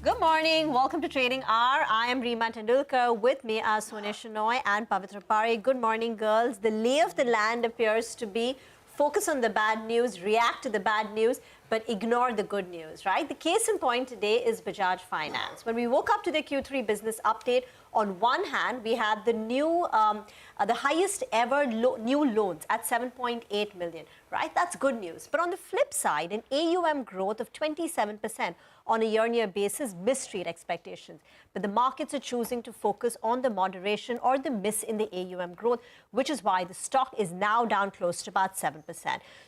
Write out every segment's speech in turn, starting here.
Good morning. Welcome to Trading Hour. I am Reema Tendulkar. With me are Sonia Shenoy and Pavitra Pari. Good morning, girls. The lay of the land appears to be focus on the bad news, react to the bad news, but ignore the good news, right? The case in point today is Bajaj Finance. When we woke up to the Q3 business update, on one hand, we had the the highest ever new loans at 7.8 million, right? That's good news. But on the flip side, an AUM growth of 27% on a year-on-year basis missed street expectations. But the markets are choosing to focus on the moderation or the miss in the AUM growth, which is why the stock is now down close to about 7%.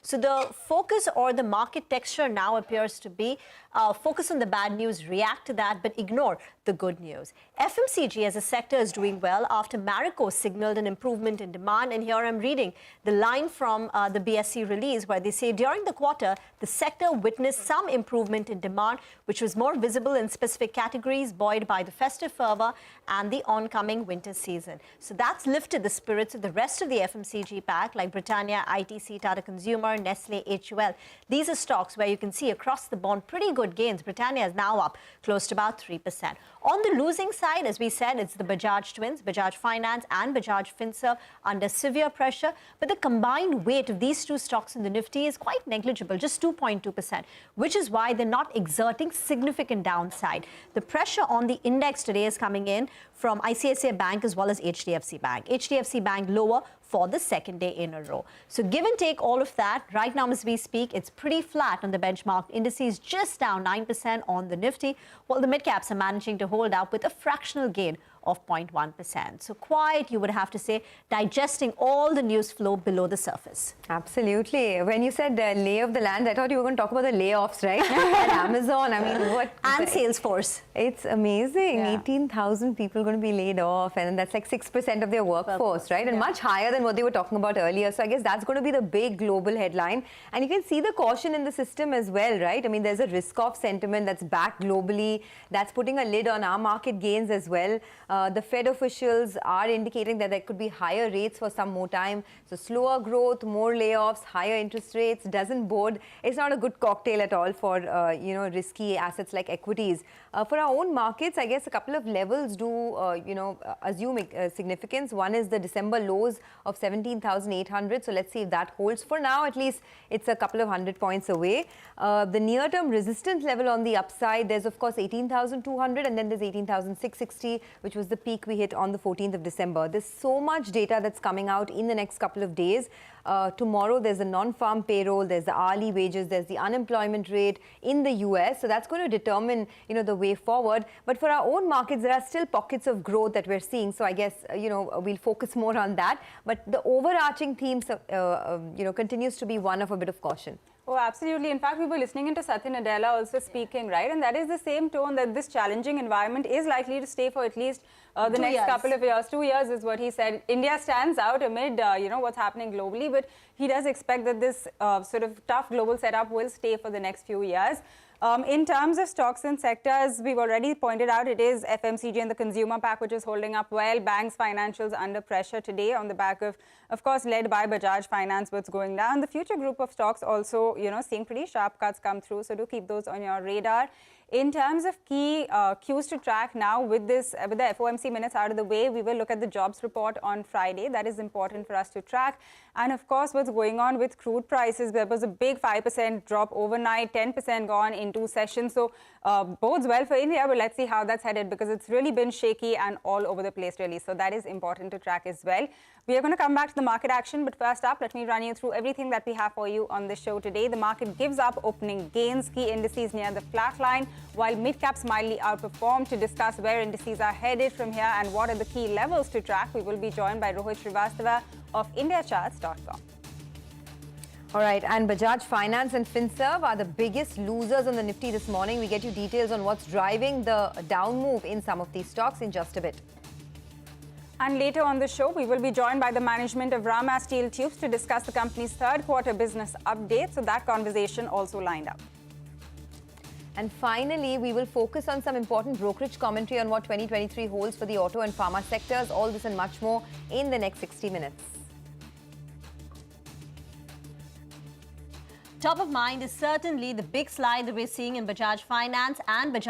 So the focus or the market texture now appears to be focus on the bad news, react to that, but ignore the good news. FMCG as a sector is doing well after Marico signaled an improvement in demand. And here I'm reading the line from the BSE release where they say during the quarter, the sector witnessed some improvement in demand, which was more visible in specific categories buoyed by the festive fervor and the oncoming winter season. So that's lifted the spirits of the rest of the FMCG pack like Britannia, ITC, Tata Consumer, Nestle, HUL. These are stocks where you can see across the board pretty good gains. Britannia is now up close to about 3%. On the losing side, as we said, it's the Bajaj twins, Bajaj Finance and Bajaj Finserv under severe pressure. But the combined weight of these two stocks in the Nifty is quite negligible, just 2.2%, which is why they're not exerting significant downside. The pressure on the index today is coming in from ICICI Bank as well as HDFC Bank. HDFC Bank lower for the second day in a row. So give and take all of that, right now as we speak, it's pretty flat on the benchmark indices, just down 9% on the Nifty, while the mid-caps are managing to hold up with a fractional gain of 0.1%. So quiet, you would have to say, digesting all the news flow below the surface. Absolutely. When you said lay of the land, I thought you were going to talk about the layoffs, right? At Amazon, I mean, what? And Salesforce. It's amazing. Yeah. 18,000 people going to be laid off, and that's like 6% of their workforce, right? And much higher than what they were talking about earlier. So I guess that's going to be the big global headline. And you can see the caution in the system as well, right? I mean, there's a risk-off sentiment that's back globally. That's putting a lid on our market gains as well. The Fed officials are indicating that there could be higher rates for some more time. So slower growth, more layoffs, higher interest rates doesn't bode. It's not a good cocktail at all for, risky assets like equities. For our own markets, I guess a couple of levels do, assume significance. One is the December lows of 17,800. So let's see if that holds. For now, at least it's a couple of 100 points away. The near-term resistance level on the upside, there's of course 18,200 and then there's 18,660, which was the peak we hit on the 14th of December. There's so much data that's coming out in the next couple of days. Tomorrow, there's the non-farm payroll, there's the hourly wages, there's the unemployment rate in the US. So that's going to determine, the way forward. But for our own markets, there are still pockets of growth that we're seeing. So I guess, we'll focus more on that. But the overarching theme, continues to be one of a bit of caution. Oh, absolutely. In fact, we were listening into Satya Nadella also speaking, right? And that is the same tone that this challenging environment is likely to stay for at least the next couple of years. 2 years is what he said. India stands out amid, what's happening globally, but he does expect that this sort of tough global setup will stay for the next few years. In terms of stocks and sectors, we've already pointed out it is FMCG and the consumer pack which is holding up well. Banks, financials under pressure today on the back of course, led by Bajaj Finance, what's going down. The future group of stocks also, seeing pretty sharp cuts come through. So do keep those on your radar. In terms of key cues to track now with the FOMC minutes out of the way, we will look at the jobs report on Friday. That is important for us to track. And of course, what's going on with crude prices. There was a big 5% drop overnight, 10% gone in 2 sessions. So bodes well for India, but let's see how that's headed because it's really been shaky and all over the place really. So that is important to track as well. We are going to come back to the market action, but first up, let me run you through everything that we have for you on the show today. The market gives up opening gains, key indices near the flat line, while mid-caps mildly outperform. To discuss where indices are headed from here and what are the key levels to track, we will be joined by Rohit Srivastava of IndiaCharts.com. All right, and Bajaj Finance and Finserv are the biggest losers on the Nifty this morning. We get you details on what's driving the down move in some of these stocks in just a bit. And later on the show, we will be joined by the management of Rama Steel Tubes to discuss the company's third quarter business update. So that conversation also lined up. And finally, we will focus on some important brokerage commentary on what 2023 holds for the auto and pharma sectors. All this and much more in the next 60 minutes. Top of mind is certainly the big slide that we're seeing in Bajaj Finance and Bajaj